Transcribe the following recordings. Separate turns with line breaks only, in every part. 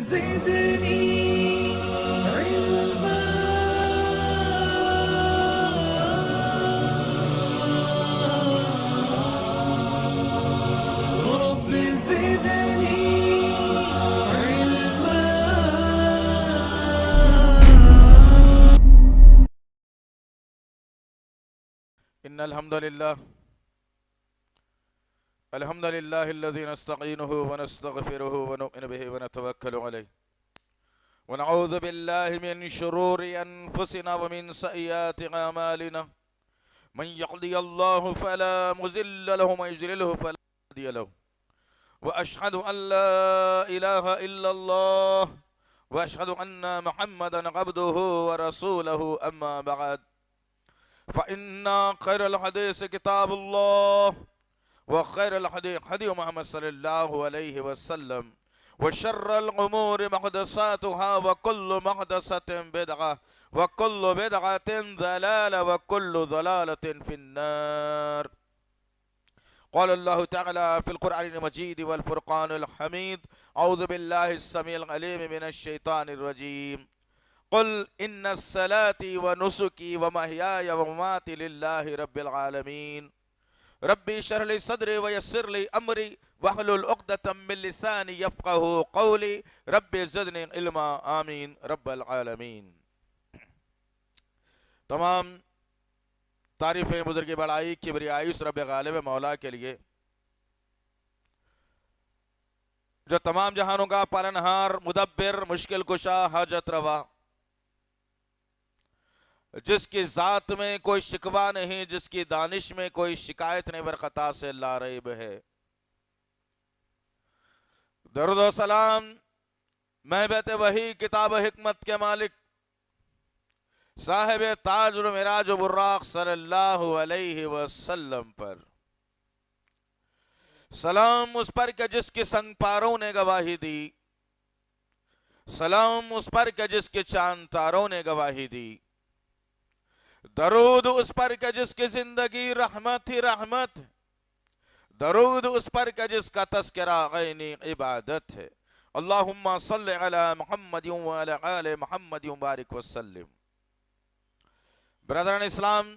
زدني علما رب زدني علما.
إن الحمد لله الذي نستعينه ونستغفره ونؤمن به ونتوكل عليه ونعوذ بالله من شرور أنفسنا ومن سيئات أعمالنا من يهده الله فلا مضل له ومن يضلل فلا هادي له وأشهد أن لا إله إلا الله وأشهد أن محمدا عبده ورسوله أما بعد فإن خير الحديث كتاب الله وخير الحديث حديث محمد صلى الله عليه وسلم وشر الأمور محدثاتها وكل محدثة بدعة وكل بدعة ضلالة وكل ضلالة في النار. قال الله تعالى في القرآن المجيد والفرقان الحميد أعوذ بالله السميع العليم من الشيطان الرجيم قل إن الصلاة ونسكي ومحياي ومماتي لله رب العالمين ربي اشرح لي صدري ويسر لي امري واحلل عقدة من لساني يفقهوا قولي ربي زدني علما آمین رب العالمین. تمام تعریفیں بزرگ بڑائی کبریائی اس رب غالب مولا کے لیے جو تمام جہانوں کا پالنہار مدبر مشکل کشا حاجت روا، جس کی ذات میں کوئی شکوہ نہیں، جس کی دانش میں کوئی شکایت نہیں، برخطا سے لا ریب ہے. درود و سلام محبت وحی کتاب حکمت کے مالک صاحب تاج و معراج و براق صلی اللہ علیہ وسلم پر، سلام اس پر کہ جس کی سنگ پاروں نے گواہی دی، سلام اس پر کہ جس کے چاند تاروں نے گواہی دی، درود اس پر کہ جس کی زندگی رحمت ہی رحمت، درود اس پر کہ جس کا تذکرہ غینی عبادت ہے. اللہم صلی علی محمد وعلی آل محمد وبارک وسلم. برادران اسلام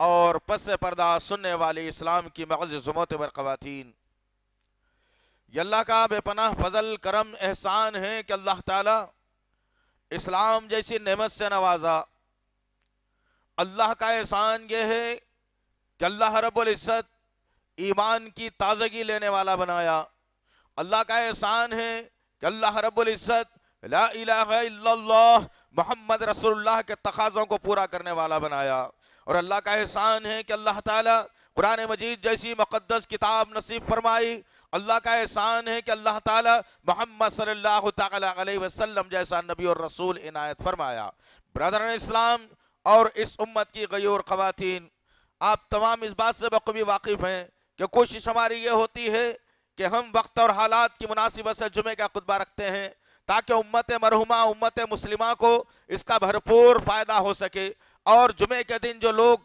اور پس پردہ سننے والی اسلام کی معزز معتبر خواتین، یہ اللہ کا بے پناہ فضل کرم احسان ہے کہ اللہ تعالی اسلام جیسی نعمت سے نوازا. اللہ کا احسان یہ ہے کہ اللہ رب العزت ایمان کی تازگی لینے والا بنایا. اللہ کا احسان ہے کہ اللہ رب العزت لا الہ الا اللہ محمد رسول اللہ کے تقاضوں کو پورا کرنے والا بنایا. اور اللہ کا احسان ہے کہ اللہ تعالیٰ قرآن مجید جیسی مقدس کتاب نصیب فرمائی. اللہ کا احسان ہے کہ اللہ تعالیٰ محمد صلی اللہ تعالیٰ علیہ وسلم جیسا نبی اور رسول عنایت فرمایا. برادران اسلام اور اس امت کی غیور خواتین، آپ تمام اس بات سے بخوبی واقف ہیں کہ کوشش ہماری یہ ہوتی ہے کہ ہم وقت اور حالات کی مناسبت سے جمعے کا خطبہ رکھتے ہیں تاکہ امت مرحومہ امت مسلمہ کو اس کا بھرپور فائدہ ہو سکے. اور جمعے کے دن جو لوگ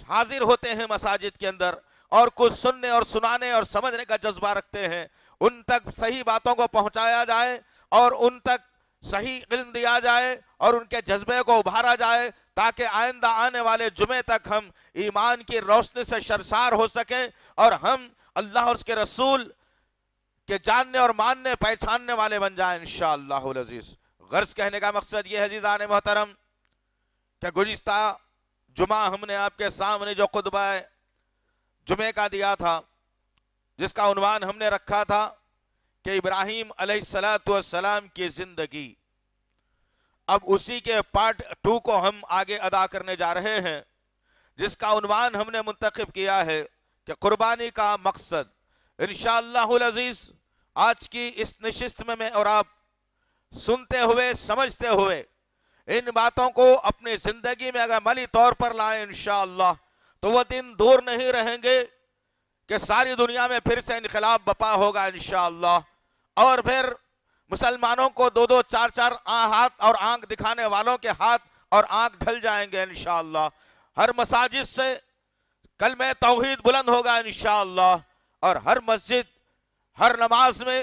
حاضر ہوتے ہیں مساجد کے اندر اور کچھ سننے اور سنانے اور سمجھنے کا جذبہ رکھتے ہیں، ان تک صحیح باتوں کو پہنچایا جائے اور ان تک صحیح علم دیا جائے اور ان کے جذبے کو ابھارا جائے تاکہ آئندہ آنے والے جمعے تک ہم ایمان کی روشنی سے شرسار ہو سکیں اور ہم اللہ اور اس کے رسول کے جاننے اور ماننے پہچاننے والے بن جائیں انشاءاللہ العزیز. غرض کہنے کا مقصد یہ ہے عزیزان محترم کہ گزشتہ جمعہ ہم نے آپ کے سامنے جو خطبہ جمعے کا دیا تھا، جس کا عنوان ہم نے رکھا تھا کہ ابراہیم علیہ السلام کی زندگی، اب اسی کے پارٹ 2 کو ہم آگے ادا کرنے جا رہے ہیں، جس کا عنوان ہم نے منتخب کیا ہے کہ قربانی کا مقصد. انشاءاللہ العزیز آج کی اس نشست میں اور آپ سنتے ہوئے سمجھتے ہوئے ان باتوں کو اپنی زندگی میں اگر عملی طور پر لائیں انشاءاللہ تو وہ دن دور نہیں رہیں گے کہ ساری دنیا میں پھر سے انقلاب بپا ہوگا انشاءاللہ. اور پھر مسلمانوں کو 2 4 ہاتھ اور آنکھ دکھانے والوں کے ہاتھ اور آنکھ ڈھل جائیں گے انشاءاللہ. ہر مساجد سے کلمہ توحید بلند ہوگا انشاءاللہ، اور ہر مسجد ہر نماز میں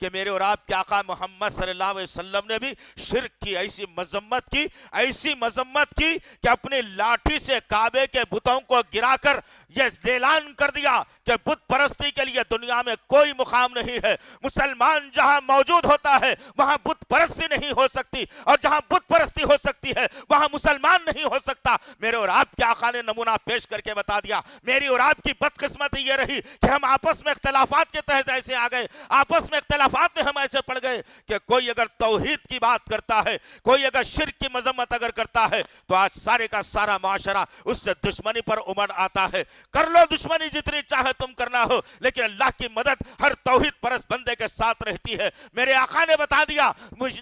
کہ میرے اور آپ کے آقا محمد صلی اللہ علیہ وسلم نے بھی شرک کی ایسی مذمت کی کہ اپنی لاٹھی سے کعبے کے بتوں کو گرا کر یہ اعلان کر دیا کہ بت پرستی کے لیے دنیا میں کوئی مقام نہیں ہے، مسلمان جہاں موجود ہوتا ہے وہاں بت پرستی نہیں ہو سکتی، اور جہاں بت پرستی ہو سکتی ہے وہاں مسلمان نہیں ہو سکتا۔ میرے اور آپ کے آقا نے نمونہ پیش کر کے بتا دیا۔ میری اور آپ کی بدقسمتی یہ رہی کہ ہم آپس میں اختلافات کے تحت ایسے آ گئے، آپس میں اختلافات میں ہم ایسے پڑ گئے کہ کوئی اگر توحید کی بات کرتا ہے، کوئی اگر شرک کی مذمت اگر کرتا ہے تو آج سارے کا سارا معاشرہ اس سے دشمنی پر امڑ آتا ہے۔ کر لو دشمنی جتنی چاہے تم کرنا ہو، لیکن اللہ کی مدد ہر توحید پرست بندے کے ساتھ رہتی ہے۔ میرے آقا نے بتا دیا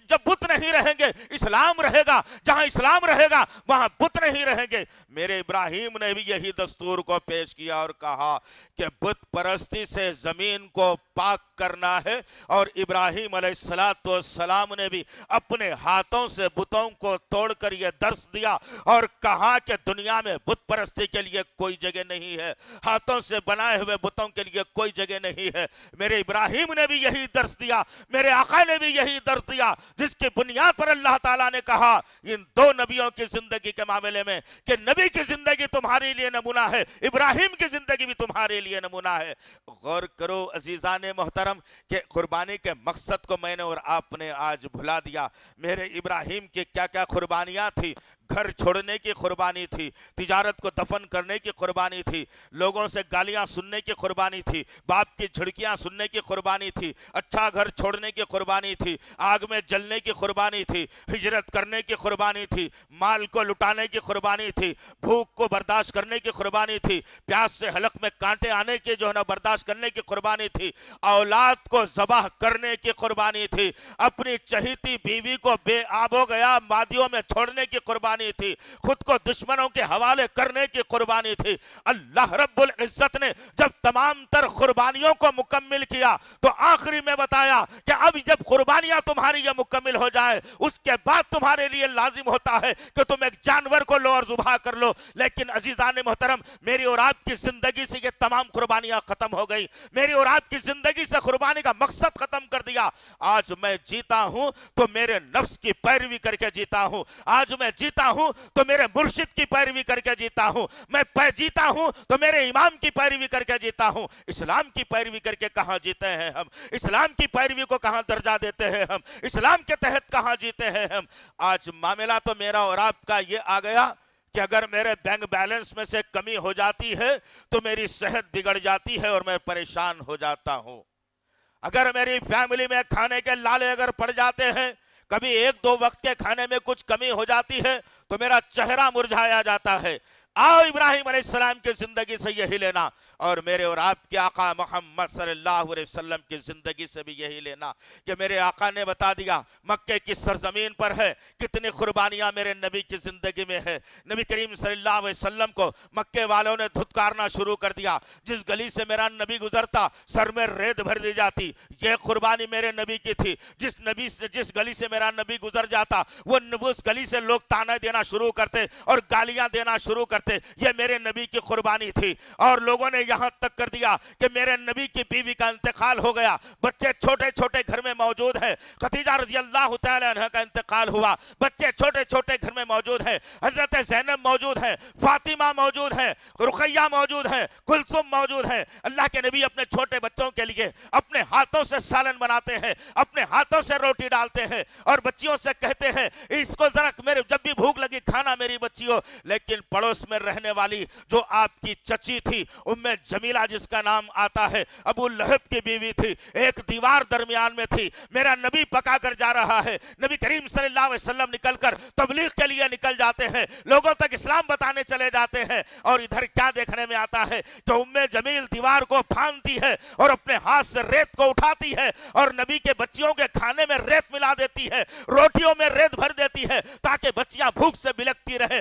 جب بت نہیں رہیں گے اسلام رہے گا، جہاں اسلام رہے گا وہاں بت نہیں رہیں گے۔ میرے ابراہیم نے بھی یہی دستور کو پیش کیا اور کہا کہ بت پرستی سے زمین کو پاک کرنا ہے، اور ابراہیم علیہ السلام نے بھی اپنے ہاتھوں سے بتوں کو توڑ کر یہ درس دیا اور کہا کہ دنیا میں بت پرستی کے لیے کوئی جگہ نہیں ہے، ہاتھوں سے بنائے ہوئے بتوں کے لیے کوئی جگہ نہیں ہے۔ میرے ابراہیم نے بھی یہی درس دیا، میرے آقا نے بھی یہی درس دیا، جس کی بنیاد پر اللہ تعالیٰ نے کہا ان دو نبیوں کی زندگی کے معاملے میں کہ نبی کی زندگی تمہارے لیے نمونہ ہے، ابراہیم کی زندگی بھی تمہارے لیے نمونہ ہے۔ غور کرو عزیزان محترم کہ قربانی کے مقصد کو میں نے اور آپ نے آج بھلا دیا۔ میرے ابراہیم کی کیا کیا قربانیاں تھی، گھر چھوڑنے کی قربانی تھی، تجارت کو دفن کرنے کی قربانی تھی، لوگوں سے گالیاں سننے کی قربانی تھی، باپ کی جھڑکیاں سننے کی قربانی تھی، اچھا گھر چھوڑنے کی قربانی تھی، آگ میں جلنے کی قربانی تھی، ہجرت کرنے کی قربانی تھی، مال کو لٹانے کی قربانی تھی، بھوک کو برداشت کرنے کی قربانی تھی، پیاس سے حلق میں کانٹے آنے کی جو ہے نا برداشت کرنے کی قربانی تھی، اولاد کو ذبح کرنے کی قربانی تھی، اپنی چہیتی بیوی کو بے آب و گیا وادیوں میں چھوڑنے کی قربانی تھی، خود کو دشمنوں کے حوالے کرنے کی قربانی تھی۔ اللہ رب العزت نے جب تمام تر قربانیوں کو مکمل کیا تو آخری میں بتایا کہ اب جب قربانیاں تمہاری یہ مکمل ہو جائے اس کے بعد تمہارے لیے لازم ہوتا ہے کہ تم ایک جانور کو لو اور ذبح کر لو۔ لیکن عزیزان محترم میری اور آپ کی زندگی سے یہ تمام قربانیاں ختم ہو گئی، میری اور آپ کی زندگی سے قربانی کا مقصد ختم کر دیا۔ آج میں جیتا ہوں تو میرے نفس کی پیروی کر کے جیتا ہوں، آج میں جیتا ہوں تو میرے مرشد کی پیروی کر کے جیتا ہوں، میں جیتا ہوں تو میرے امام کی پیروی کر کے جیتا ہوں۔ اسلام کی پیروی کر کے کہاں جیتے ہیں ہم، اسلام کی پیروی کو کہاں درجہ دیتے ہیں ہم، اسلام کے تحت کہاں جیتے ہیں ہم۔ آج معاملہ تو میرا اور آپ کا یہ آ گیا کہ اگر میرے بینک بیلنس میں سے کمی ہو جاتی ہے تو میری صحت بگڑ جاتی ہے اور میں پریشان ہو جاتا ہوں، اگر میری فیملی میں کھانے کے لالے اگر پڑ جاتے ہیں، کبھی ایک دو وقت کے کھانے میں کچھ کمی ہو جاتی ہے تو میرا چہرہ مرجھایا جاتا ہے۔ آؤ ابراہیم علیہ السلام کی زندگی سے یہی لینا اور میرے اور آپ کے آقا محمد صلی اللہ علیہ وسلم کی زندگی سے بھی یہی لینا کہ میرے آقا نے بتا دیا مکے کی سرزمین پر ہے کتنی قربانیاں میرے نبی کی زندگی میں ہے۔ نبی کریم صلی اللہ علیہ وسلم کو مکے والوں نے دھتکارنا شروع کر دیا، جس گلی سے میرا نبی گزرتا سر میں ریت بھر دی جاتی، یہ قربانی میرے نبی کی تھی۔ جس گلی سے میرا نبی گزر جاتا وہ اس گلی سے لوگ تانے دینا شروع کرتے اور گالیاں دینا شروع کرتے، یہ میرے نبی کی قربانی تھی۔ اور لوگوں نے یہاں تک کر دیا کہ میرے نبی کی بیوی کا انتقال ہو گیا، بچے چھوٹے چھوٹے گھر میں موجود ہیں، خدیجہ رضی اللہ تعالی عنہ کا انتقال ہوا، بچے چھوٹے چھوٹے گھر میں موجود ہیں، حضرت زینب موجود ہیں، فاطمہ موجود ہیں، رقیہ موجود ہیں، کلثوم موجود ہیں۔ اللہ کے نبی اپنے چھوٹے بچوں کے لیے اپنے ہاتھوں سے سالن بناتے ہیں، اپنے ہاتھوں سے روٹی ڈالتے ہیں اور بچیوں سے کہتے ہیں اس کو ذرا میرے جب بھی بھوک لگی کھانا میری بچیوں۔ لیکن پڑوس میں رہنے والی جو آپ کی چچی تھی ام جمیلہ جس کا نام آتا ہے، ابو لہب کی بیوی تھی، ایک دیوار درمیان میں تھی، میرا نبی پکا کر جا رہا ہے، نبی کریم صلی اللہ علیہ وسلم نکل کر تبلیغ کے لیے نکل جاتے ہیں، لوگوں تک اسلام بتانے چلے جاتے ہیں، اور ادھر کیا دیکھنے میں آتا ہے کہ ام جمیل دیوار کو پھاندتی ہے اور اپنے ہاتھ سے ریت کو اٹھاتی ہے اور نبی کے بچیوں کے کھانے میں ریت ملا دیتی ہے، روٹیوں میں ریت بھر دیتی ہے تاکہ بچیاں بھوک سے بلکتی رہے۔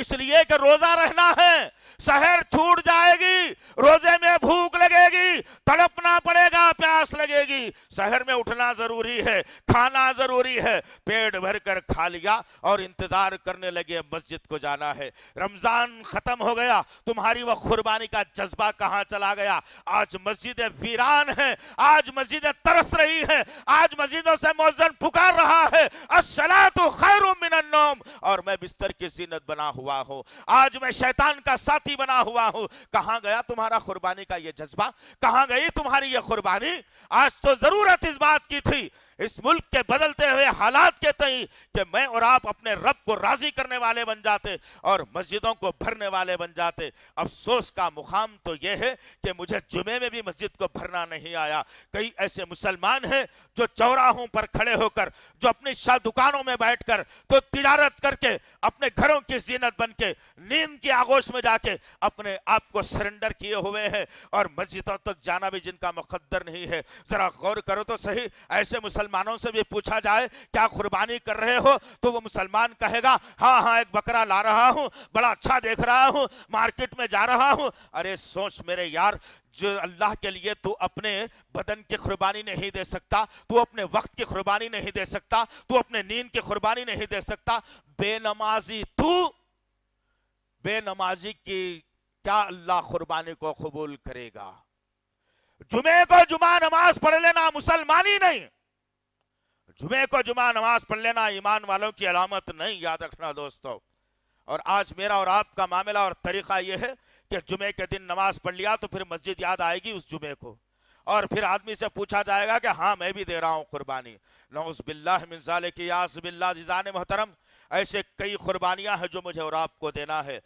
اس لیے کہ روزہ رہنا ہے، سحر چھوٹ جائے گی، روزے میں بھوک لگے گی، تڑپنا پڑے گا، پیاس لگے گی، سحر میں اٹھنا ضروری ہے، کھانا ضروری ہے، پیٹ بھر کر کھا لیا اور انتظار کرنے لگے مسجد کو جانا ہے۔ رمضان ختم ہو گیا، تمہاری وہ قربانی کا جذبہ کہاں چلا گیا؟ آج مسجدیں ویران ہیں، آج مسجدیں ترس رہی ہیں، آج مسجدوں سے مؤذن پکار رہا ہے الصلاۃ خیر من النوم، اور میں بستر کی زینت بنا ہوا ہوں، آج میں شیطان کا ساتھی بنا ہوا ہوں۔ کہاں گیا تمہارا قربانی کا یہ جذبہ؟ کہاں گئی تمہاری یہ قربانی؟ آج تو ضرورت اس بات کی تھی، اس ملک کے بدلتے ہوئے حالات کے تئیں، کہ میں اور آپ اپنے رب کو راضی کرنے والے بن جاتے اور مسجدوں کو بھرنے والے بن جاتے۔ افسوس کا مقام تو یہ ہے کہ مجھے جمعے میں بھی مسجد کو بھرنا نہیں آیا۔ کئی ایسے مسلمان ہیں جو چوراہوں پر کھڑے ہو کر، جو اپنی دکانوں میں بیٹھ کر، تو تجارت کر کے، اپنے گھروں کی زینت بن کے، نیند کی آغوش میں جا کے اپنے آپ کو سرنڈر کیے ہوئے ہیں، اور مسجدوں تک جانا بھی جن کا مقدر نہیں ہے۔ ذرا غور کرو تو صحیح، ایسے مسلمانوں سے بھی پوچھا جائے کیا قربانی کر رہے ہو، تو وہ مسلمان کہے گا ہاں ایک بکرا لا رہا ہوں، بڑا اچھا دیکھ رہا ہوں، مارکیٹ میں جا رہا ہوں۔ ارے سوچ میرے یار، جو اللہ کے لیے تو اپنے بدن کی قربانی نہیں دے سکتا، تو اپنے وقت کی قربانی نہیں دے سکتا، تو اپنے نیند کی قربانی نہیں دے سکتا، بے نمازی بے نمازی کی کیا اللہ قربانی کو قبول کرے گا؟ جمعے کو جمعہ نماز پڑھ لینا مسلمانی نہیں، جمعے کو جمعہ نماز پڑھ لینا ایمان والوں کی علامت نہیں، یاد رکھنا دوستو۔ اور آج میرا اور آپ کا معاملہ اور طریقہ یہ ہے کہ جمعے کے دن نماز پڑھ لیا تو پھر مسجد یاد آئے گی اس جمعے کو، اور پھر آدمی سے پوچھا جائے گا کہ ہاں میں بھی دے رہا ہوں قربانی۔ نعوذ باللہ من ذالک، یاذ باللہ۔ عزیزان محترم، ایسے کئی قربانیاں ہیں جو مجھے اور آپ کو دینا ہے۔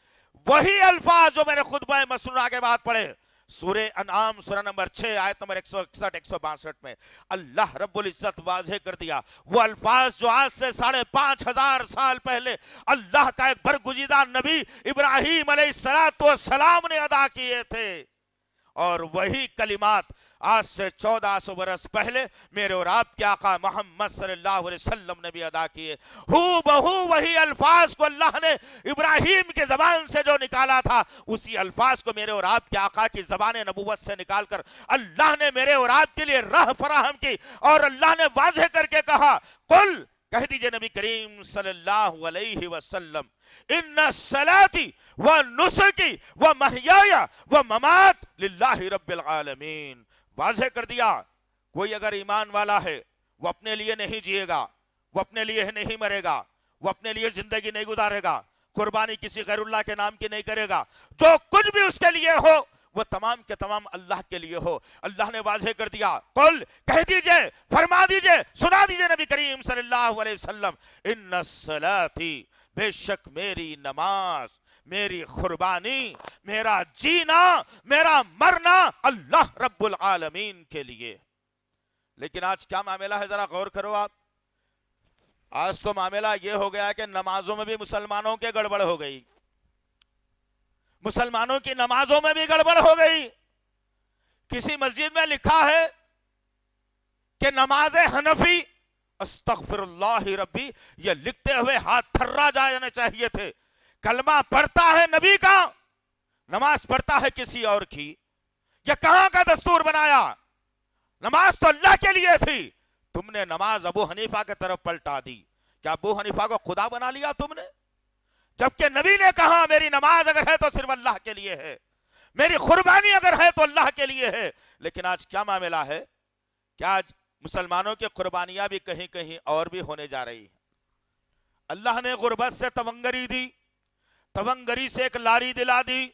وہی الفاظ جو میں نے خطبہ مسنونہ کے بعد پڑھے، سورہ انعام سورہ نمبر 6 آیت نمبر 161 162 میں اللہ رب العزت واضح کر دیا، وہ الفاظ جو آج سے 5500 سال پہلے اللہ کا ایک برگزیدہ نبی ابراہیم علیہ السلام نے ادا کیے تھے، اور وہی کلمات آج سے 1400 برس پہلے میرے اور آپ کے آقا محمد صلی اللہ علیہ وسلم نے بھی ادا کیے۔ ہو بہو وہی الفاظ کو اللہ نے ابراہیم کے زبان سے جو نکالا تھا، اسی الفاظ کو میرے اور آپ کے آقا کی زبان نبوت سے نکال کر اللہ نے میرے اور آپ کے لیے راہ فراہم کی، اور اللہ نے واضح کر کے کہا، قل، کہہ دیجئے نبی کریم صلی اللہ علیہ وسلم، ان الصلاۃ ونسکی ومحیای وممات للہ رب العالمین۔ واضح کر دیا، کوئی اگر ایمان والا ہے وہ اپنے لیے نہیں جیے گا، وہ اپنے لیے نہیں مرے گا، وہ اپنے لیے زندگی نہیں گزارے گا، قربانی کسی غیر اللہ کے نام کی نہیں کرے گا، جو کچھ بھی اس کے لیے ہو وہ تمام کے تمام اللہ کے لیے ہو۔ اللہ نے واضح کر دیا، قل، کہہ دیجئے، فرما دیجئے، سنا دیجئے نبی کریم صلی اللہ علیہ وسلم، ان الصلاۃ، بے شک میری نماز، میری قربانی، میرا جینا، میرا مرنا اللہ رب العالمین کے لیے۔ لیکن آج کیا معاملہ ہے، ذرا غور کرو آپ۔ آج تو معاملہ یہ ہو گیا کہ نمازوں میں بھی مسلمانوں کے گڑبڑ ہو گئی، مسلمانوں کی نمازوں میں بھی گڑبڑ ہو گئی۔ کسی مسجد میں لکھا ہے کہ نماز حنفی، استغفر اللہ ربی، یہ لکھتے ہوئے ہاتھ تھرا جانے چاہیے تھے۔ کلمہ پڑھتا ہے نبی کا، نماز پڑھتا ہے کسی اور کی، یہ کہاں کا دستور بنایا؟ نماز تو اللہ کے لیے تھی، تم نے نماز ابو حنیفہ کی طرف پلٹا دی۔ کیا ابو حنیفہ کو خدا بنا لیا تم نے؟ جبکہ نبی نے کہا میری نماز اگر ہے تو صرف اللہ کے لیے ہے، میری قربانی اگر ہے تو اللہ کے لیے ہے۔ لیکن آج کیا معاملہ ہے کہ آج مسلمانوں کی قربانیاں بھی کہیں کہیں اور بھی ہونے جا رہی ہیں۔ اللہ نے غربت سے تونگری دی، تونگری سے ایک لاری دلا دی۔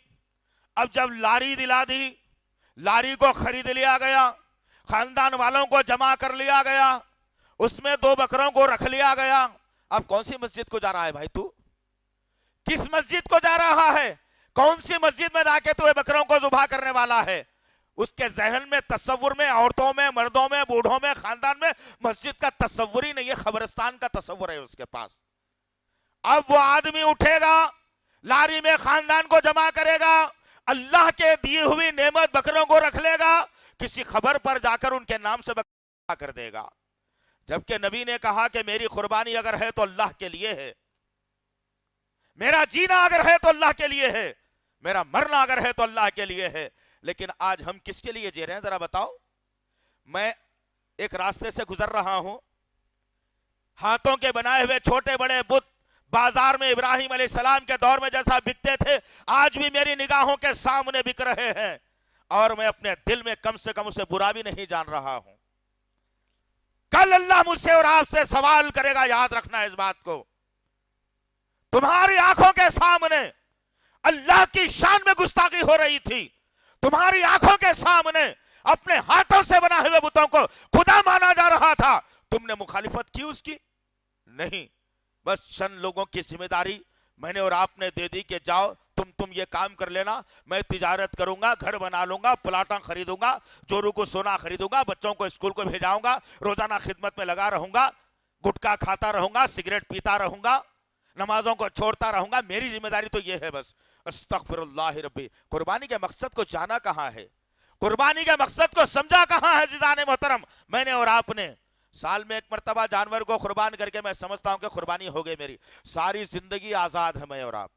اب جب لاری دلا دی، لاری کو خرید لیا گیا، خاندان والوں کو جمع کر لیا گیا، اس میں 2 بکروں کو رکھ لیا گیا۔ اب کون سی مسجد کو جا رہا ہے بھائی تو؟ کس مسجد کو جا رہا ہے؟ کون سی مسجد میں جا کے تو بکروں کو ذبح کرنے والا ہے؟ اس کے ذہن میں، تصور میں، عورتوں میں، مردوں میں، بوڑھوں میں، خاندان میں مسجد کا تصور ہی نہیں ہے، قبرستان کا تصور ہے اس کے پاس۔ اب وہ آدمی اٹھے گا، لاری میں خاندان کو جمع کرے گا، اللہ کے دیے ہوئی نعمت بکروں کو رکھ لے گا، کسی خبر پر جا کر ان کے نام سے بکرا کر دے گا، جبکہ نبی نے کہا کہ میری قربانی اگر ہے تو اللہ کے لیے ہے، میرا جینا اگر ہے تو اللہ کے لیے ہے، میرا مرنا اگر ہے تو اللہ کے لیے ہے۔ لیکن آج ہم کس کے لیے جی رہے ہیں ذرا بتاؤ؟ میں ایک راستے سے گزر رہا ہوں، ہاتھوں کے بنائے ہوئے چھوٹے بڑے بت بازار میں ابراہیم علیہ السلام کے دور میں جیسا بکتے تھے آج بھی میری نگاہوں کے سامنے بک رہے ہیں، اور میں اپنے دل میں کم سے کم اسے برا بھی نہیں جان رہا ہوں۔ کل اللہ مجھ سے اور آپ سے سوال کرے گا، یاد رکھنا اس بات کو۔ تمہاری آنکھوں کے سامنے اللہ کی شان میں گستاخی ہو رہی تھی، تمہاری آنکھوں کے سامنے اپنے ہاتھوں سے بنا ہوئے بتوں کو خدا مانا جا رہا تھا، تم نے مخالفت کی اس کی؟ نہیں، بس چند لوگوں کی ذمہ داری میں نے اور آپ نے دے دی کہ جاؤ تم یہ کام کر لینا، میں تجارت کروں گا، گھر بنا لوں گا، پلاٹاں خریدوں گا، جورو کو سونا خریدوں گا، بچوں کو اسکول کو بھیجاؤں گا، روزانہ خدمت میں لگا رہوں گا، گٹکا کھاتا رہوں گا، سگریٹ پیتا رہوں گا، نمازوں کو چھوڑتا رہوں گا، میری ذمہ داری تو یہ ہے بس۔ استغفر اللہ ربی۔ قربانی کے مقصد کو جانا کہاں ہے؟ قربانی کے مقصد کو سمجھا کہاں ہے عزیزان محترم؟ میں نے اور آپ نے سال میں ایک مرتبہ جانور کو قربان کر کے میں سمجھتا ہوں کہ قربانی ہو گئی میری، ساری زندگی آزاد ہے میں اور آپ۔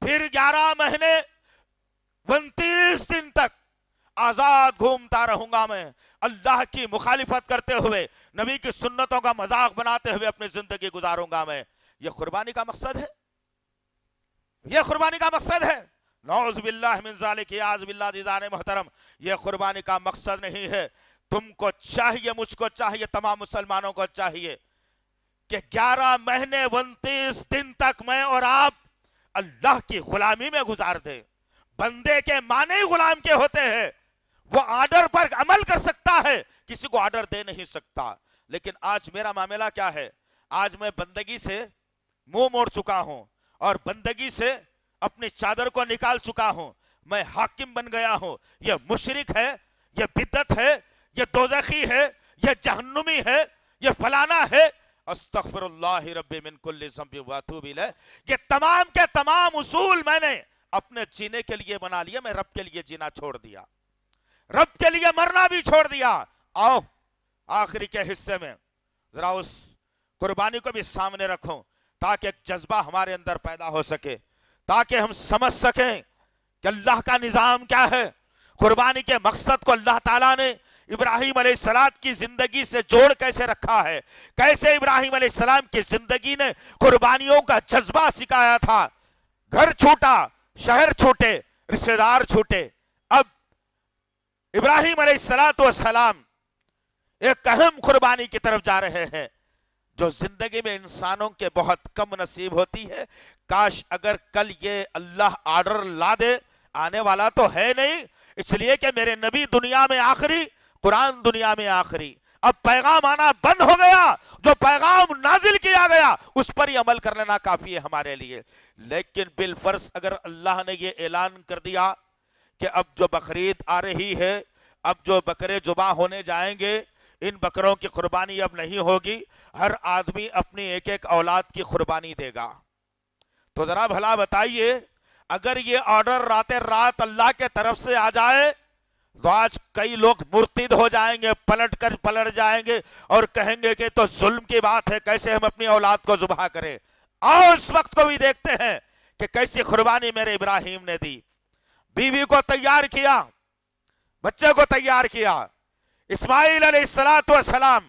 پھر 11 مہینے 29 دن تک آزاد گھومتا رہوں گا میں، اللہ کی مخالفت کرتے ہوئے، نبی کی سنتوں کا مذاق بناتے ہوئے اپنی زندگی گزاروں گا میں۔ یہ قربانی کا مقصد ہے؟ یہ قربانی کا مقصد ہے؟ نعوذ باللہ من ذالک، اعوذ باللہ عزیزان محترم، یہ قربانی کا مقصد نہیں ہے۔ تم کو چاہیے، مجھ کو چاہیے، تمام مسلمانوں کو چاہیے کہ 11 مہینے 29 دن تک میں اور آپ اللہ کی غلامی میں گزار دیں۔ بندے کے معنی غلام کے ہوتے ہیں، وہ آرڈر پر عمل کر سکتا ہے، کسی کو آرڈر دے نہیں سکتا۔ لیکن آج میرا معاملہ کیا ہے؟ آج میں بندگی سے منہ موڑ چکا ہوں اور بندگی سے اپنی چادر کو نکال چکا ہوں، میں حاکم بن گیا ہوں۔ یہ مشرک ہے، یہ بدعت ہے، یہ دوزخی ہے، یہ جہنمی ہے، یہ فلانا ہے۔ استغفر اللہ ربی من کل ذنب واتوب الیہ۔ یہ تمام کے تمام اصول میں نے اپنے جینے کے لیے بنا لیا، میں رب کے لیے جینا چھوڑ دیا، رب کے لیے مرنا بھی چھوڑ دیا۔ آؤ آخری کے حصے میں ذرا اس قربانی کو بھی سامنے رکھوں تاکہ ایک جذبہ ہمارے اندر پیدا ہو سکے، تاکہ ہم سمجھ سکیں کہ اللہ کا نظام کیا ہے۔ قربانی کے مقصد کو اللہ تعالیٰ نے ابراہیم علیہ السلام کی زندگی سے جوڑ کیسے رکھا ہے، کیسے ابراہیم علیہ السلام کی زندگی نے قربانیوں کا جذبہ سکھایا تھا۔ گھر چھوٹا، شہر چھوٹے، رشتہ دار چھوٹے، اب ابراہیم علیہ السلام ایک اہم قربانی کی طرف جا رہے ہیں جو زندگی میں انسانوں کے بہت کم نصیب ہوتی ہے۔ کاش اگر کل یہ اللہ آرڈر لا دے، آنے والا تو ہے نہیں، اس لیے کہ میرے نبی دنیا میں آخری، قرآن دنیا میں آخری، اب پیغام آنا بند ہو گیا، جو پیغام نازل کیا گیا اس پر ہی عمل کر لینا کافی ہے ہمارے لیے۔ لیکن بالفرض اگر اللہ نے یہ اعلان کر دیا کہ اب جو بقرعید آ رہی ہے، اب جو بکرے ذبح ہونے جائیں گے، ان بکروں کی قربانی اب نہیں ہوگی، ہر آدمی اپنی ایک ایک اولاد کی قربانی دے گا، تو ذرا بھلا بتائیے اگر یہ آرڈر رات رات اللہ کے طرف سے آ جائے تو آج کئی لوگ مرتد ہو جائیں گے، پلٹ جائیں گے اور کہیں گے کہ تو ظلم کی بات ہے، کیسے ہم اپنی اولاد کو ذبح کریں۔ آؤ اس وقت کو بھی دیکھتے ہیں کہ کیسی قربانی میرے ابراہیم نے دی، بیوی کو تیار کیا، بچے کو تیار کیا۔ اسماعیل علیہ السلام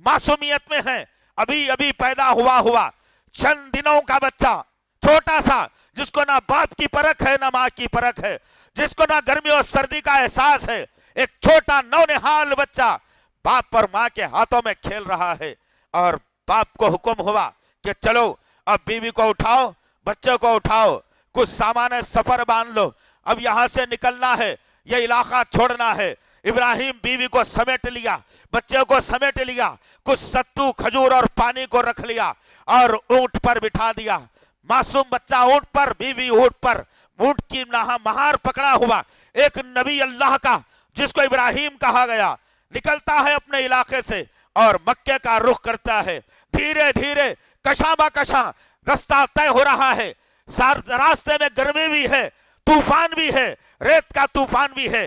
معصومیت میں ہیں، ابھی ابھی پیدا ہوا چند دنوں کا بچہ، چھوٹا سا، جس کو نہ باپ کی پرکھ ہے نہ ماں کی پرکھ ہے، جس کو نہ گرمی اور سردی کا احساس ہے، ایک چھوٹا نونہال بچہ باپ اور ماں کے ہاتھوں میں کھیل رہا ہے، اور باپ کو حکم ہوا کہ چلو اب بیوی کو اٹھاؤ، بچے کو اٹھاؤ، کچھ سامان سفر باندھ لو، اب یہاں سے نکلنا ہے، یہ علاقہ چھوڑنا ہے۔ ابراہیم بیوی کو سمیٹ لیا، بچے کو سمیٹ لیا، کچھ ستو، کھجور اور پانی کو رکھ لیا اور اونٹ پر بٹھا دیا۔ معصوم بچہ اونٹ پر، بیوی اونٹ پر، اونٹ کی مہار پکڑا ہوا ایک نبی اللہ کا جس کو ابراہیم کہا گیا نکلتا ہے اپنے علاقے سے اور مکے کا رخ کرتا ہے۔ دھیرے دھیرے کشاں با کشاں رستہ طے ہو رہا ہے، راستے میں گرمی بھی ہے، طوفان بھی ہے، ریت کا طوفان بھی ہے۔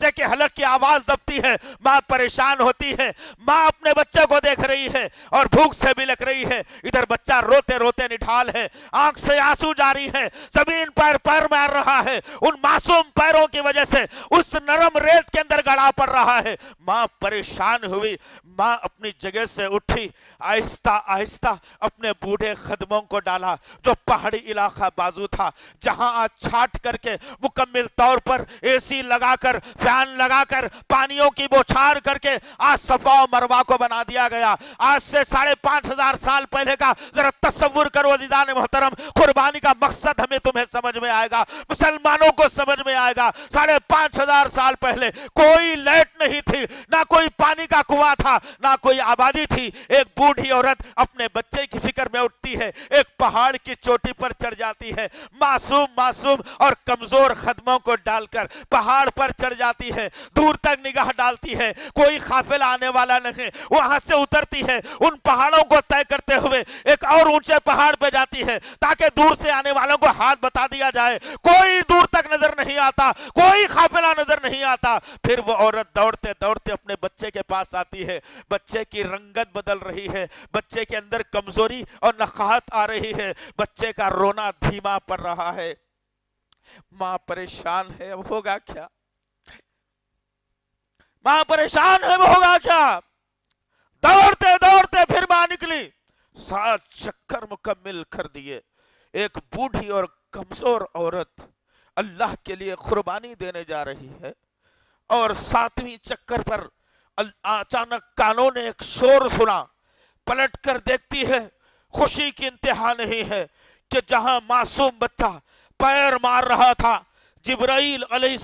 بچے کے حلق کی آواز دبتی ہے، ماں پریشان ہوتی ہے، ماں اپنے بچے کو دیکھ رہی ہے اور بھوک سے بلک رہی ہے، ادھر بچہ روتے روتے نڈھال ہے، آنکھ سے آنسو جاری ہے، زمین پر پیر مار رہا ہے، ان معصوم پیروں کی وجہ سے اس نرم ریت کے اندر گڑا پڑ رہا ہے۔ ماں پریشان ہوئی، ماں اپنی جگہ سے اٹھی، آہستہ آہستہ اپنے بوڑھے خدموں کو ڈالا جو پہاڑی علاقہ بازو تھا، جہاں آج چھاٹ کر کے مکمل طور پر اے سی لگا کر، فین لگا کر، پانیوں کی بوچھار کر کے آج صفا و مروہ کو بنا دیا گیا۔ آج سے 5,500 سال پہلے کا ذرا تصور کرو عزیزان محترم، قربانی کا مقصد ہمیں تمہیں سمجھ میں آئے گا، مسلمانوں کو سمجھ میں آئے گا۔ 5,500 سال پہلے کوئی لائٹ نہیں تھی، نہ کوئی پانی کا کنواں تھا، نہ کوئی آبادی تھی۔ ایک بوڑھی عورت اپنے بچے کی فکر میں اٹھتی ہے، ایک پہاڑ کی چوٹی پر چڑھ جاتی ہے، معصوم اور کمزور خدموں کو ڈال کر پہاڑ پر چڑھ جاتی ہے، دور تک نگاہ ڈالتی ہے، کوئی قافلہ آنے والا نہیں، وہاں سے اترتی ہے، ان پہاڑوں کو طے کرتے ہوئے ایک اور اونچے پہاڑ پہ جاتی ہے تاکہ دور سے آنے والوں کو ہاتھ بتا دیا جائے۔ کوئی دور تک نظر نہیں آتا، کوئی قافلہ نظر نہیں آتا۔ پھر وہ عورت دوڑتے دوڑتے اپنے بچے کے پاس آتی ہے، بچے کی رنگت بدل رہی ہے، بچے کے اندر کمزوری اور نقاہت آ رہی ہے، بچے کا رونا دھیما پڑ رہا ہے۔ ماں پریشان ہے، اب ہوگا کیا؟ ماں پریشان ہے، وہ ہوگا کیا؟ دوڑتے دوڑتے پھر ماں نکلی، 7 چکر مکمل کر دیے۔ ایک بوڑھی اور کمزور عورت اللہ کے لیے قربانی دینے جا رہی ہے، اور 7ویں چکر پر اچانک کانوں نے ایک شور سنا، پلٹ کر دیکھتی ہے، خوشی کی انتہا نہیں ہے کہ جہاں معصوم بچہ پیر مار رہا تھا، جبرائیل علیہ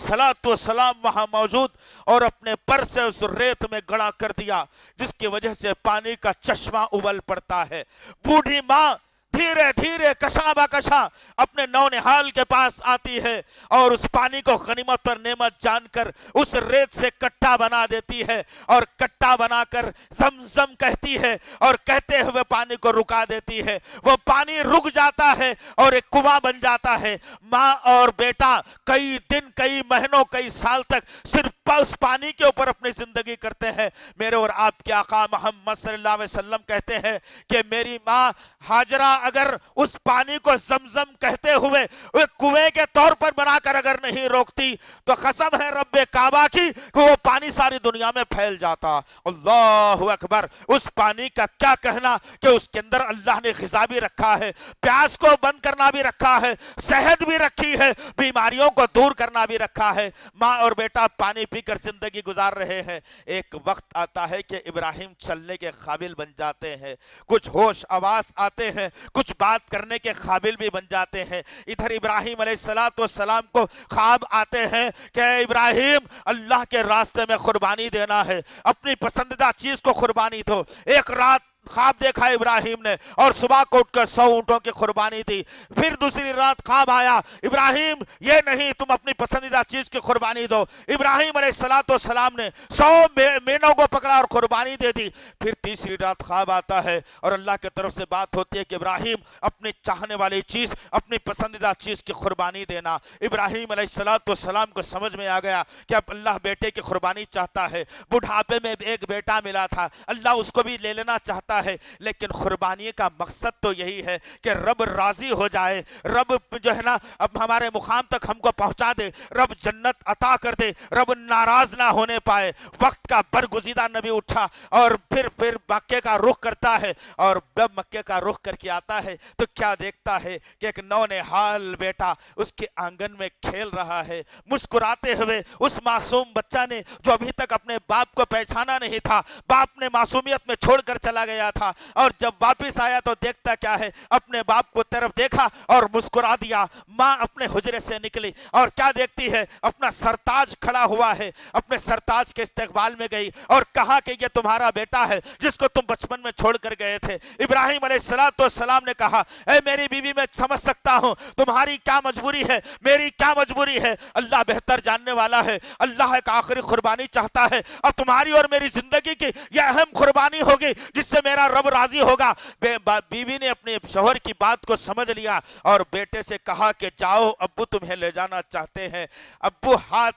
السلام وہاں موجود اور اپنے پر سے اس ریت میں گڑا کر دیا، جس کی وجہ سے پانی کا چشمہ ابل پڑتا ہے۔ بوڑھی ماں دھیرے دھیرے کشا با کشا اپنے نونہال کے پاس آتی ہے اور اس پانی کو غنیمت اور نعمت جان کر اس ریت سے کٹا بنا دیتی ہے، اور کٹا بنا کر زمزم کہتی ہے، اور کہتے ہوئے پانی کو رکا دیتی ہے۔ وہ پانی رک جاتا ہے اور ایک کنواں بن جاتا ہے۔ ماں اور بیٹا کئی دن، کئی مہینوں، کئی سال تک صرف اس پانی کے اوپر اپنی زندگی کرتے ہیں۔ میرے اور آپ کے آقا محمد صلی اللہ علیہ وسلم کہتے ہیں کہ میری ماں ہاجرہ اگر اس پانی کو زمزم کہتے ہوئے ایک کنویں کے طور پر بنا کر اگر نہیں روکتی تو قسم ہے رب کعبہ کی کہ وہ پانی ساری دنیا میں پھیل جاتا۔ اللہ اکبر۔ اس پانی کا کیا کہنا کہ اس کے اندر اللہ نے غذا بھی رکھا ہے، پیاس کو بند کرنا بھی رکھا ہے، صحت بھی رکھی ہے، بیماریوں کو دور کرنا بھی رکھا ہے۔ ماں اور بیٹا پانی پی کر زندگی گزار رہے ہیں۔ ایک وقت آتا ہے کہ ابراہیم چلنے کے قابل بن جاتے ہیں، کچھ ہوش آواز آتے ہیں، کچھ بات کرنے کے قابل بھی بن جاتے ہیں۔ ادھر ابراہیم علیہ السلام کو خواب آتے ہیں کہ ابراہیم اللہ کے راستے میں قربانی دینا ہے، اپنی پسندیدہ چیز کو قربانی دو۔ ایک رات خواب دیکھا ابراہیم نے اور صبح کو اٹھ کر 100 اونٹوں کی قربانی دی۔ پھر دوسری رات خواب آیا، ابراہیم یہ نہیں، تم اپنی پسندیدہ چیز کی قربانی دو۔ ابراہیم علیہ السلام نے 100 مینوں کو پکڑا اور قربانی دے دی۔ پھر تیسری رات خواب آتا ہے اور اللہ کی طرف سے بات ہوتی ہے کہ ابراہیم اپنی چاہنے والی چیز، اپنی پسندیدہ چیز کی قربانی دینا۔ ابراہیم علیہ السلام کو سمجھ میں آ گیا کہ اب اللہ بیٹے کی قربانی چاہتا ہے۔ بڑھاپے میں ایک بیٹا ملا تھا، اللہ اس کو بھی لے لینا چاہتا ہے، لیکن قربانی کا مقصد تو یہی ہے کہ رب راضی ہو جائے، رب جو ہے نا اب ہمارے مقام تک ہم کو پہنچا دے، رب جنت عطا کر دے، رب ناراض نہ ہونے پائے۔ وقت کا برگزیدہ نبی اٹھا اور پھر مکے کا رخ کرتا ہے، اور جب مکے کا رخ کر کے آتا ہے تو کیا دیکھتا ہے کہ ایک نونہال بیٹا اس کے آنگن میں کھیل رہا ہے، مسکراتے ہوئے۔ اس معصوم بچہ نے جو ابھی تک اپنے باپ کو پہچانا نہیں تھا، باپ نے معصومیت میں چھوڑ کر چلا گیا تھا، اور جب واپس آیا تو دیکھتا کیا ہے، اپنے باپ کو طرف دیکھا اور مسکرا دیا۔ ماں اپنے حجرے سے نکلی اور کیا دیکھتی ہے، اپنا سرتاج کھڑا ہوا ہے، اپنے سرتاج کے استقبال میں گئی اور کہا کہ یہ تمہارا بیٹا ہے جس کو تم بچپن میں چھوڑ کر گئے تھے۔ ابراہیم علیہ السلام نے کہا، اے میری بیوی، میں سمجھ سکتا ہوں تمہاری کیا مجبوری ہے، میری کیا مجبوری ہے، اللہ بہتر جاننے والا ہے۔ اللہ ایک آخری قربانی چاہتا ہے اور تمہاری اور میری زندگی کی یہ اہم قربانی ہوگی جس سے میرا رب راضی ہوگا۔ بیوی نے اپنے شوہر کی بات کو سمجھ لیا اور بیٹے سے کہا کہ جاؤ، ابو تمہیں لے جانا چاہتے ہیں۔ ابو ہاتھ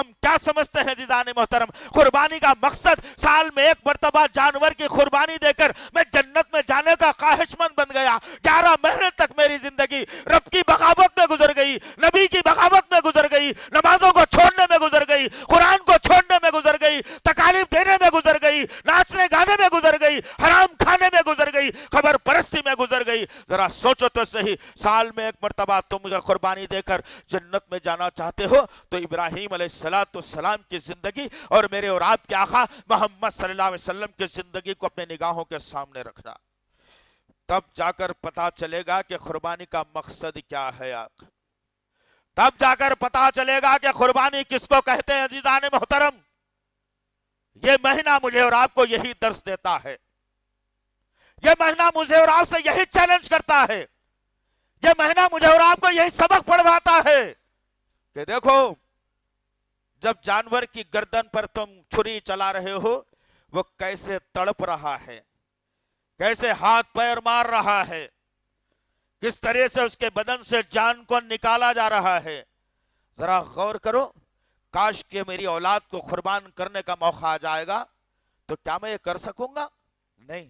ہم کیا سمجھتے ہیں جیزان محترم؟ قربانی کا مقصد سال میں ایک مرتبہ جانور کی قربانی دے کر میں جنت میں جانے کا خواہش مند بن گیا. 11 مہینے تک میری زندگی رب کی بغاوت میں گزر گئی, نبی کی بغاوت میں گزر گئی, نمازوں کو چھوڑنے میں گزر گئی, قرآن کو چھوڑنے میں گزر گئی, تکالیف دینے میں گزر گئی, ناچنے گانے میں گزر گئی, حرام کھانے میں گزر گئی, خبر پرستی میں گزر گئی. ذرا سوچو تو صحیح, سال میں ایک مرتبہ تم مجھے قربانی دے کر جنت میں جانا چاہتے ہو تو ابراہیم علیہ السلام کی زندگی اور میرے اور آپ کے آقا محمد صلی اللہ علیہ وسلم کی زندگی کو اپنے نگاہوں کے سامنے رکھنا, تب جا کر پتا چلے گا کہ قربانی کا مقصد کیا ہے. آقا تب جا کر پتا چلے گا کہ قربانی کس کو کہتے ہیں. عزیزان محترم, یہ مہینہ مجھے اور آپ کو یہی درس دیتا ہے, یہ مہینہ مجھے اور آپ سے یہی چیلنج کرتا ہے, یہ مہینہ مجھے اور آپ کو یہی سبق پڑھواتا ہے کہ دیکھو جب جانور کی گردن پر تم چھری چلا رہے ہو وہ کیسے تڑپ رہا ہے, کیسے ہاتھ پیر مار رہا ہے, کس طرح سے اس کے بدن سے جان کو نکالا جا رہا ہے. ذرا غور کرو, کاش کہ میری اولاد کو قربان کرنے کا موقع آ جائے گا تو کیا میں یہ کر سکوں گا؟ نہیں.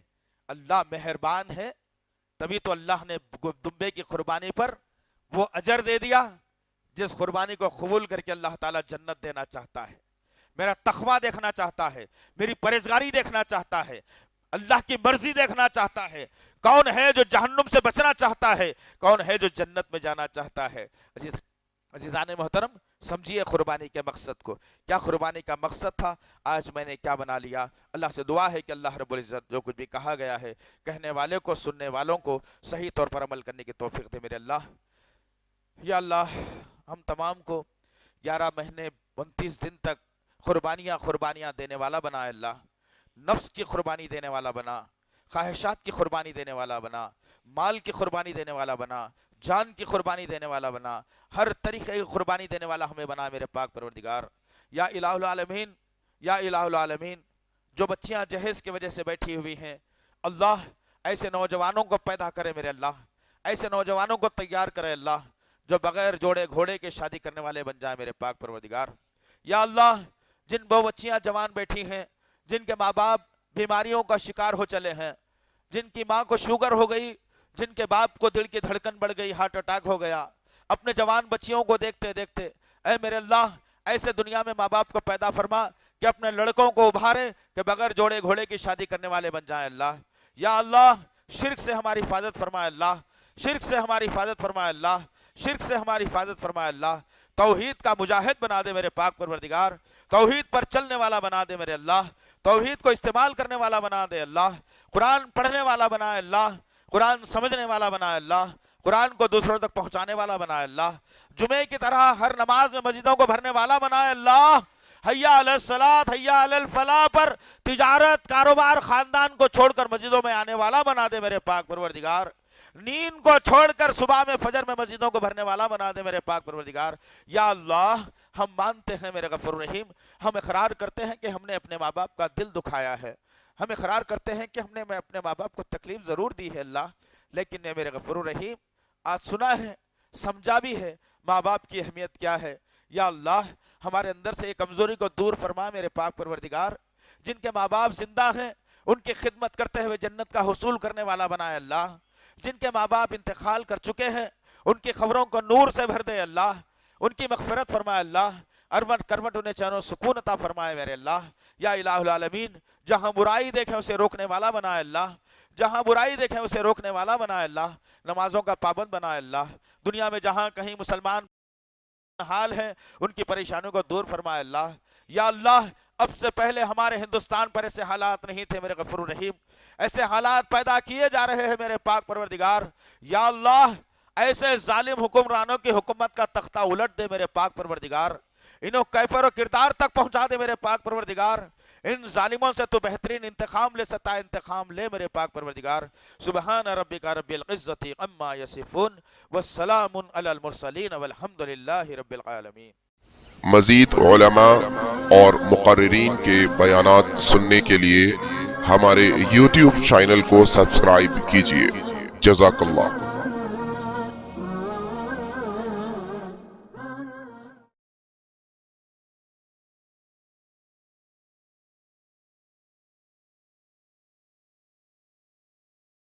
اللہ مہربان ہے, تبھی تو اللہ نے دمبے کی قربانی پر وہ اجر دے دیا جس قربانی کو قبول کر کے اللہ تعالیٰ جنت دینا چاہتا ہے, میرا تقوی دیکھنا چاہتا ہے, میری پرہیزگاری دیکھنا چاہتا ہے, اللہ کی مرضی دیکھنا چاہتا ہے. کون ہے جو جہنم سے بچنا چاہتا ہے, کون ہے جو جنت میں جانا چاہتا ہے. عزیزان محترم, سمجھیے قربانی کے مقصد کو. کیا قربانی کا مقصد تھا, آج میں نے کیا بنا لیا. اللہ سے دعا ہے کہ اللہ رب العزت جو کچھ بھی کہا گیا ہے کہنے والے کو, سننے والوں کو صحیح طور پر عمل کرنے کی توفیق دے میرے اللہ. یا اللہ ہم تمام کو 11 مہینے 29 دن تک قربانیاں دینے والا بنا. اللہ نفس کی قربانی دینے والا بنا, خواہشات کی قربانی دینے والا بنا, مال کی قربانی دینے والا بنا, جان کی قربانی دینے والا بنا, ہر طریقے کی قربانی دینے والا ہمیں بنا میرے پاک پروردگار. یا الہ العالمین, یا الہ العالمین, جو بچیاں جہیز کی وجہ سے بیٹھی ہوئی ہیں اللہ ایسے نوجوانوں کو پیدا کرے میرے اللہ, ایسے نوجوانوں کو تیار کرے اللہ جو بغیر جوڑے گھوڑے کے شادی کرنے والے بن جائیں میرے پاک پروردگار. یا اللہ جن بہو بچیاں جوان بیٹھی ہیں, جن کے ماں باپ بیماریوں کا شکار ہو چلے ہیں, جن کی ماں کو شوگر ہو گئی, جن کے باپ کو دل کی دھڑکن بڑھ گئی, ہارٹ اٹیک ہو گیا, اپنے جوان بچیوں کو دیکھتے دیکھتے اے میرے اللہ ایسے دنیا میں ماں باپ کو پیدا فرما کہ اپنے لڑکوں کو ابھارے کہ بغیر جوڑے گھوڑے کی شادی کرنے والے بن جائیں اللہ. یا اللہ شرک سے ہماری حفاظت فرمائے اللہ, شرک سے ہماری حفاظت فرمائے اللہ, شرک سے ہماری حفاظت فرمائے اللہ. توحید کا مجاہد بنا دے میرے پاک پروردگار, توحید پر چلنے والا بنا دے میرے اللہ, توحید کو استعمال کرنے والا بنا دے اللہ, قرآن پڑھنے والا بنا اللہ, قرآن سمجھنے والا بنا اللہ, قرآن کو دوسروں تک پہنچانے والا بنا اللہ, جمعے کی طرح ہر نماز میں مسجدوں کو بھرنے والا بنا اللہ. حیا علی الصلاۃ حیا علی الفلاح پر تجارت کاروبار خاندان کو چھوڑ کر مسجدوں میں آنے والا بنا دے میرے پاک پروردگار. نیند کو چھوڑ کر صبح میں فجر میں مسجدوں کو بھرنے والا بنا دے میرے پاک پروردگار. یا اللہ ہم مانتے ہیں میرے غفور رحیم, ہم اقرار کرتے ہیں کہ ہم نے اپنے ماں باپ کا دل دکھایا ہے, ہم اقرار کرتے ہیں کہ ہم نے اپنے ماں باپ کو تکلیف ضرور دی ہے اللہ, لیکن اے میرے غفور رحیم آج سنا ہے سمجھا بھی ہے ماں باپ کی اہمیت کیا ہے. یا اللہ ہمارے اندر سے یہ کمزوری کو دور فرما میرے پاک پروردگار. جن کے ماں باپ زندہ ہیں ان کی خدمت کرتے ہوئے جنت کا حصول کرنے والا بنائے اللہ. جن کے ماں باپ انتقال کر چکے ہیں ان کی خبروں کو نور سے بھر دے اللہ, ان کی مغفرت فرمائے اللہ, ارمٹ کرمٹ انہیں چین و سکون عطا فرمائے میرے اللہ. یا الہ العالمین جہاں برائی دیکھیں اسے روکنے والا بنائے اللہ, جہاں برائی دیکھیں اسے روکنے والا بنائے اللہ, نمازوں کا پابند بنائے اللہ. دنیا میں جہاں کہیں مسلمان حال ہیں ان کی پریشانیوں کو دور فرمائے اللہ. یا اللہ اب سے پہلے ہمارے ہندوستان پر ایسے حالات نہیں تھے میرے غفور الرحیم, ایسے حالات پیدا کیے جا رہے ہیں میرے پاک پروردگار. یا اللہ ایسے ظالم حکمرانوں کی حکومت کا تختہ الٹ دے میرے پاک پروردگار, انہوں کیفر و کردار تک پہنچا دے میرے پاک پروردگار. ان ظالموں سے تو بہترین انتقام لے سکتا ہے, انتقام لے میرے پاک پروردگار. سبحان ربک رب العزت عما یصفون والسلام علی المرسلین والحمد للہ رب العالمین.
مزید علماء اور مقررین کے بیانات سننے کے لیے ہمارے YouTube چینل کو سبسکرائب کیجیے. جزاک اللہ.